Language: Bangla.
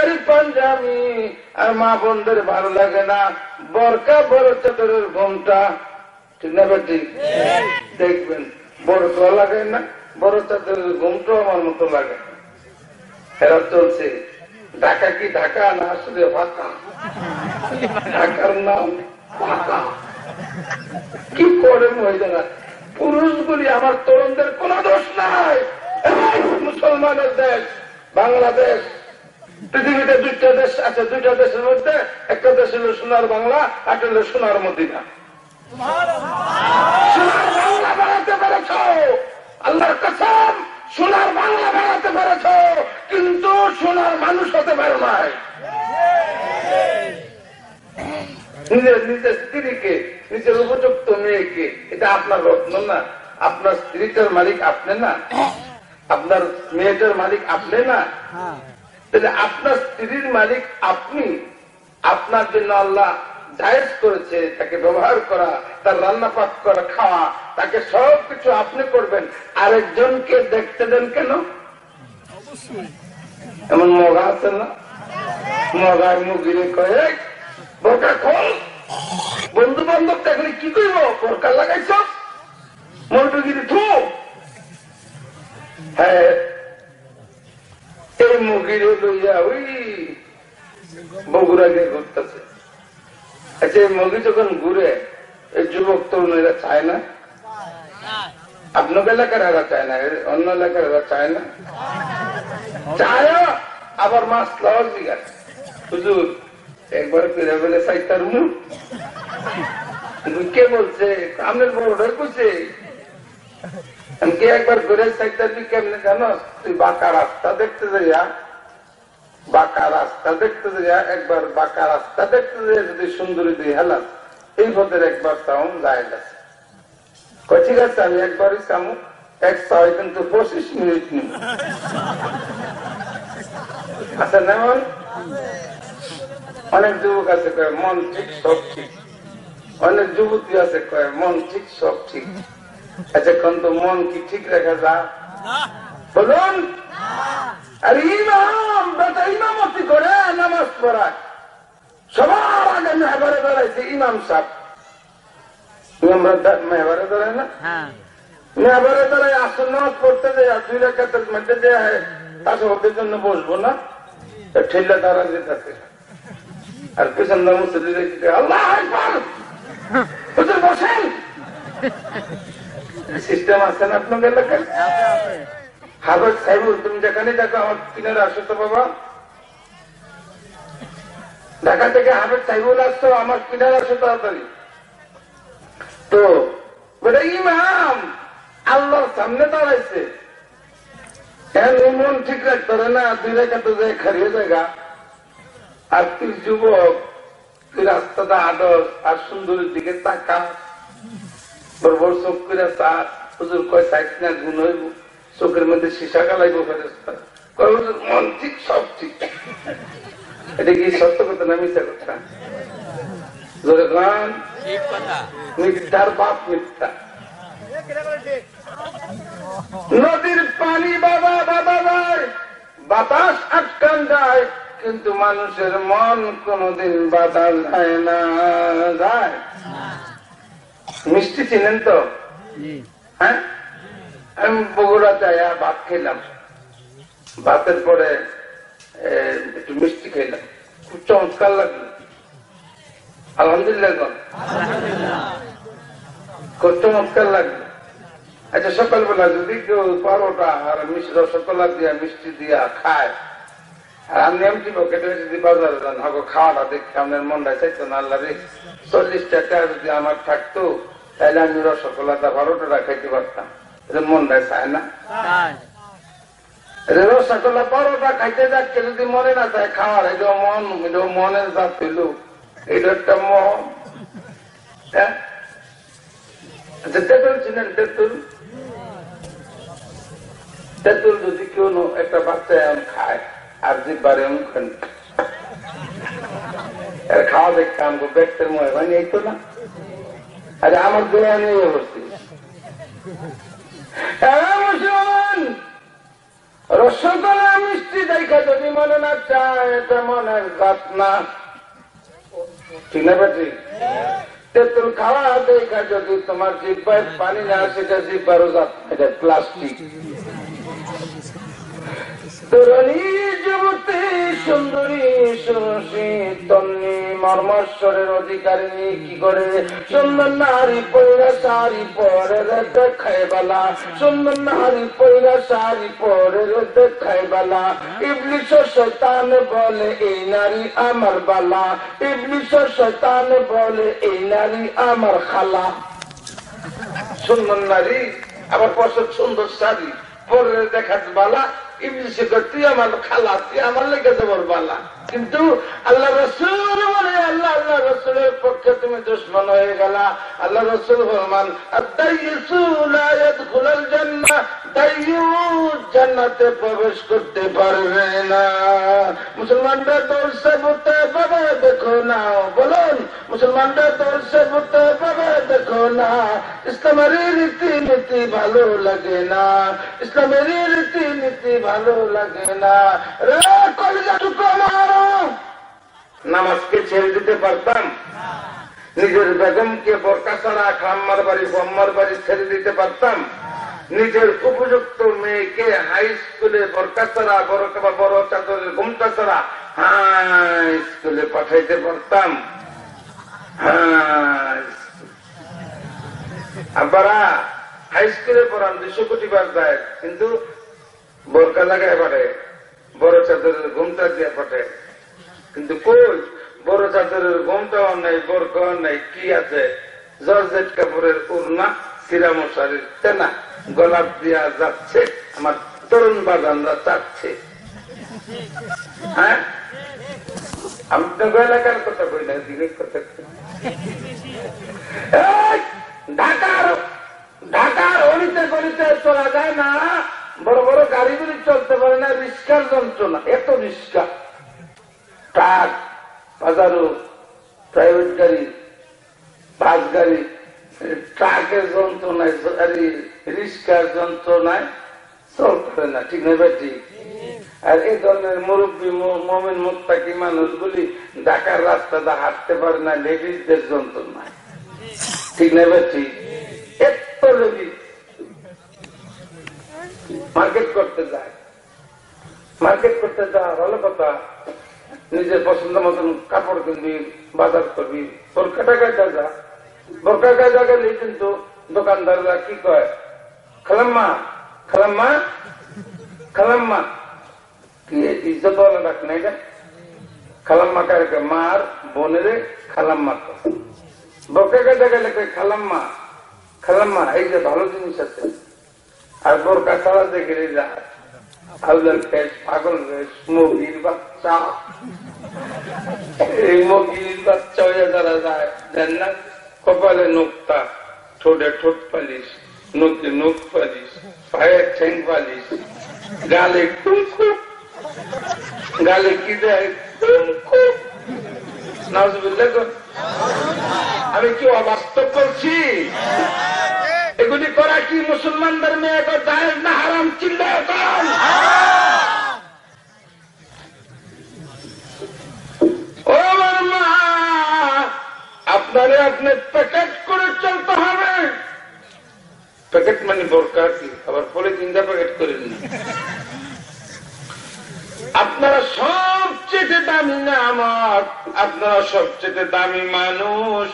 শাড়ি পাঞ্জাবি, আর মা বোনদের ভালো লাগে না বরকা বড় চাদরের ঘোমটা, ঠিক না বেটি? দেখবেন বরকা লাগে না, বড় চাদরের ঘোমটাও আমার মতো লাগে। এরা চলছে ঢাকা কি ঢাকা না আসলে ফাঁকা, ঢাকার নাম ফাঁকা। কি করে মহিলারা? পুরুষগুলি আমার তরুণদের কোন দোষ নাই। মুসলমানের দেশ বাংলাদেশ, পৃথিবীতে দুইটা দেশ আছে, দুইটা দেশের মধ্যে একটা দেশ হল সোনার বাংলা, একটা হল সোনার মদিনা। সোনার বাংলা বানাতে পেরেছ, আল্লাহর কসম, সোনার বাংলা বানাতে পেরেছ, কিন্তু সোনার মানুষ হতে পারো নাই। নিজের স্ত্রীকে, নিজের উপযুক্ত মেয়েকে, এটা আপনার রত্ন না। আপনার স্ত্রীটার মালিক আপনি না, আপনার মেয়েটার মালিক আপনি না। তাহলে আপনার স্ত্রীর মালিক আপনি। আপনার জন্য আল্লাহ জায়েজ করেছে তাকে ব্যবহার করা, তার রান্না পাক করা, খাওয়া, তাকে সবকিছু আপনি করবেন। আরেকজনকে দেখতে দেন কেন? এমন মগা আছে না, মগায় মুগিরে কয়ে বোরকা খোল, বন্ধু বান্ধব দেখলে কি করব, বোরকা লাগাইছ মন্টুগিরি থু। হ্যাঁ, এই মুগিরে লইয়া ওই বগুড়া গিয়ে ঘুরতেছে। আচ্ছা, এই মুগি যখন ঘুরে এই যুবক তরুণেরা চায় না? আপনার এলাকার এরা চায় না, অন্য এলাকার এরা চায় না? চায়, আবার মাছ লাওয়ার জিগার হুজুর একবার ফিরে বলে সাইতার মুখ কে বলছে? আপনার বড়টাই কইছে। কে একবার ঘুরে সাইতার বি কেমনে জানো? তুই বাঁকা রাস্তা দেখতে যাইয়া, বাঁকা রাস্তা দেখতে যাইয়া, একবার বাঁকা রাস্তা দেখতে যাইয়া যদি সুন্দরী দিয়ে হেলাস, এই পথের একবার তাও যায় গেছে। ঠিক আছে, আমি একবারই চামু, এক চাই কিন্তু 25 মিনিট নিব। আচ্ছা, যেমন অনেক যুবক আছে কয় মন ঠিক সব ঠিক, অনেক যুবতী আছে কয় মন ঠিক সব ঠিক। আচ্ছা, এখন তো মন কি ঠিক রাখা যা বলুন? আর ইমাম বেটা ইমামতি করে নামাজ পড়ায়, সবার আগে মেহবারে দাঁড়াইছে ইমাম সাহেব। মেহবারে দাঁড়ায় না, মেহবারে দাঁড়ায় আসল নামাজ পড়তে যায়, 2 রাকাতের মধ্যে যে তাসাহুদের জন্য বসবো না, ঠেলে দাঁড়া যেতে। আর পেছন আল্লাহ বসেন। সিস্টেম আছে না আপনার এলাকায়? হাবত সাহেবুল, তুমি যেখানে দেখো আমার কিনারে আসো তো বাবা, ঢাকা থেকে হাবত সাহেবুল আসতো, আমার কিনারে আসো তাড়াতাড়ি। তো বলে ইমাম আল্লাহর সামনে দাঁড়াইছে, মন ঠিক রাখতে পারে না, 2 রাকাতে যায় খারিয়ে জায়গা। আর তুই যুবক, তুই রাস্তাটা আদর আর সুন্দরের দিকে তাকা, বড় চোখ করে চা, হুজুর কয় সাইড না গুণ হইব, চোখের মধ্যে সীসা গালাইব ফেরেশতা, কয় হুজুর মন ঠিক সব ঠিক। এটা কি সত্য কথা না মিথ্যা কথা? জোরে গান, মিথ্যার বাপ মিথ্যা। নদীর পানি বাবা বাবা যায়, বাতাস আটকান যায়, কিন্তু মানুষের মন কোনদিন বাধা যায় না। যায় মিষ্টি চিনেন তো? হ্যাঁ, আমি বগুড়া যাই আর ভাত খেলাম, ভাতের পরে একটু মিষ্টি খেলাম, খুব চমৎকার লাগলো। আলহামদুলিল্লাহ, খুব চমৎকার লাগলো। আচ্ছা, সকালবেলা যদি কেউ পরোটা আর রসগোল্লা দিয়া মিষ্টি দিয়া খায়, আর আপনি এমটি পকেটে যদি বাজারে যান, হয়তো খাওয়াটা দেখে আপনার মনটা চাইতো না, আল্লাহ রে 40 টাকা যদি আমার থাকতো তাহলে আমি রসগোল্লাটা পরোটাটা খাইতে পারতাম। মনটা চায় না? রসগোল্লা পরোটা খাইতে যাচ্ছে যদি মনে না চায় খাওয়ার, এটা মন, এটা মনের যা পেল, এটা একটা মন। হ্যাঁ, আচ্ছা, তেঁতুল ছিলেন? তেঁতুল, তেঁতুল যদি কেউ একটা বাচ্চা এমন খায় আর জিব্বারে এমন খাওয়া দেখতে আমাকে ব্যক্তের মনে হয় এই তো না। আরে আমার দোয়া নিয়ে বসছি, মুসলমান রসগোল্লা মিষ্টি দেখা যদি মনে না চায় এটা মনের জাত না, ঠিক না বেটি? তেঁতুল খাওয়া দেখা যদি তোমার জিব্বায় পানি না, সেটা জিব্বারও জাত, এটা প্লাস্টিক। তরুণী যুবতী সুন্দরী সুরসী তন্নি মর্মশ্বরের অধিকারিণী কি করে সুন্দর নারী পয়লা শাড়ি পরে দেখায় বালা, সুন্দর নারী পয়লা শাড়ি পরে দেখায় বালা। ইবলিশ শয়তান বলে এই নারী আমার বালা, ইবলিশ শয়তান বলে এই নারী আমার খালা। সুন্দর নারী আবার পছন্দ সুন্দর শাড়ি পরে দেখাত বালা, ইবলিশে তুই আমার খালা, তুই আমার লেগে যাবার বালা। কিন্তু আল্লাহ রসুল বলে আল্লাহ রসুলের পক্ষে তুমি দুশ্মন হয়ে গেলা। আল্লাহ রসুল ফরমান জান্নাতে প্রবেশ করতে পারবে না। মুসলমানরা দর্শে বুতে পাবে দেখো না, বলুন মুসলমানরা দর্শে বুতে পাবে দেখো না। ইসলামের রীতিনীতি ভালো লাগে না, ইসলামের রীতিনীতি ভালো লাগে না। রে কলিজা টুকরো মারো, নামাজকে ছেড়ে দিতে পারতাম? নিজের বেগমকে বোরকা ছাড়া খাম্মার বাড়ি বম্মার বাড়ি ছেড়ে দিতে পারতাম? নিজের উপযুক্ত মেয়েকে হাই স্কুলে বোরকা ছাড়া বড় চাদরের ঘুমটা ছাড়া হাই স্কুলে পাঠাইতে পারতাম? আব্বারা হাই স্কুলে পড়ান 200 কোটি বার যায়, কিন্তু বোরকা লাগায় পাঠে, বড় চাদরের ঘুমটা দিয়ে পাঠে। কিন্তু কই বড় চাদরের ঘুমটাও নাই, বোরকাও নাই, কি আছে? জর্জেট কাপড়ের উড়না, সিরা মশারির তেনা, গোলাপ দিয়া যাচ্ছে, আমার তরুণ বাগানরা চাচ্ছে। হ্যাঁ, আমি তো এলাকার কথা কই না, দিনের কথা। ঢাকার অলিতে গলিতে চলা যায় না, বড় বড় গাড়িগুলি চলতে পারে না, রিক্সার যন্ত্রণা, এত রিক্সা, ট্রাক, বাজারও, প্রাইভেট গাড়ি, বাস গাড়ি, ট্রাকের যন্ত্রণায়, রিক্সার যন্ত্রণায় চলতে পারে না, ঠিক নয় বেটি? আর এই ধরনের মুরব্বী মমিন মুত্তাকি মানুষগুলি ঢাকার রাস্তাটা হাঁটতে পারে না লেডিসদের যন্ত্রণায়, ঠিক নয় বেটি? এত লেডিস মার্কেট করতে যায়, মার্কেট করতে যাওয়া ভালো কথা, নিজের পছন্দ মতন কাপড় কিনবি, বাজার করবি, বোরকা টাকা যা, বোরকা টাকা গেলে কিন্তু দোকানদাররা কি কয়, খালাম্মা খালাম্মা খালাম্মা, কি ইজ্জত বলে ডাক না এটা? খালাম্মা কারে মার বোনেরে খালাম্মা, বোরকা টাকা গেলে খালাম্মা খালাম্মা, এই যে ভালো জিনিস আছে। আর বোরকা ছাড়া দেখে যা আউলার ফেস, পাগল ফেস, মুগির বাচ্চা, এই মুগির বাচ্চা হয়ে যারা যায় দেন না, কপালে নোকতা, ঠোঁটে ঠোঁট পালিশ, নখে নখ পালিশ, পায়ে ঠ্যাং পালিশ, গালে টুমকু, গালে কি দেয় টুমকু। নাউজুবিল্লাহ, আমি কি অবাস্তব করছি? এগুলি করা কি মুসলমানদের মেয়ে জায়েজ না হারাম? চিল্লায় বল। ও আমার মা, আপনারে আপনি প্যাকেট করে চলতে হবে। প্যাকেট মানে বোরকা কি, আবার পলিথিনটা প্যাকেট করে নিন। আপনারা সবচেয়ে দামি না আমার, আপনারা সবচেয়ে দামি মানুষ।